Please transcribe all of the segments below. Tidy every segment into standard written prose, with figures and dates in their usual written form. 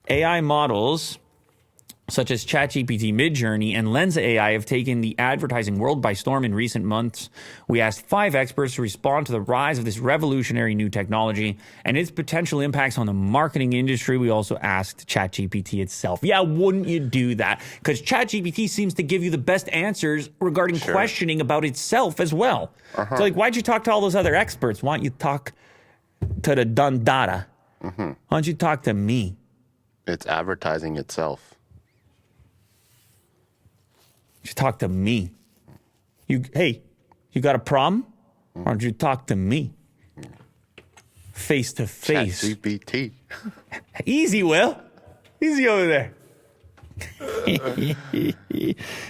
AI models such as ChatGPT, Midjourney, and Lens AI have taken the advertising world by storm in recent months. We asked 5 experts to respond to the rise of this revolutionary new technology and its potential impacts on the marketing industry. We also asked ChatGPT itself. Yeah, wouldn't you do that? Because ChatGPT seems to give you the best answers regarding questioning about itself as well. So, like, why'd you talk to all those other experts? Why don't you talk to the done data? Why don't you talk to me? It's advertising itself. You talk to me. Hey, you got a problem? Why don't you talk to me? Face to face. ChatGPT. Easy, Will. Easy over there.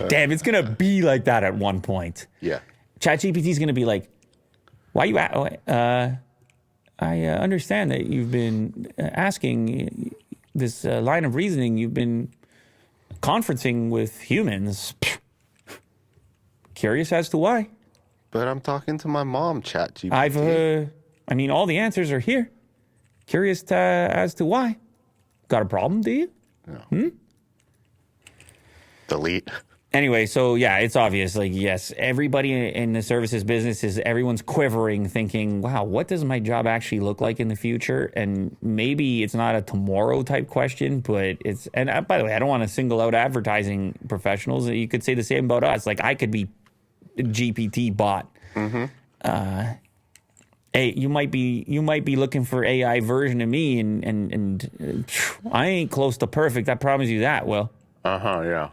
Damn, it's going to be like that at one point. Yeah. ChatGPT is going to be like, why you I understand that you've been asking this line of reasoning. You've been conferencing with humans. Curious as to why. But I'm talking to my mom, ChatGPT. I mean, all the answers are here. Curious as to why. Got a problem, do you? No. Delete. Anyway, so yeah, it's obvious. Like, yes, everybody in the services business everyone's quivering, thinking, wow, what does my job actually look like in the future? And maybe it's not a tomorrow type question, but it's, and by the way, I don't want to single out advertising professionals. You could say the same about us. Like, I could be a GPT bot. Hey, you might be looking for AI version of me, and I ain't close to perfect. I promise you that, Will. Yeah.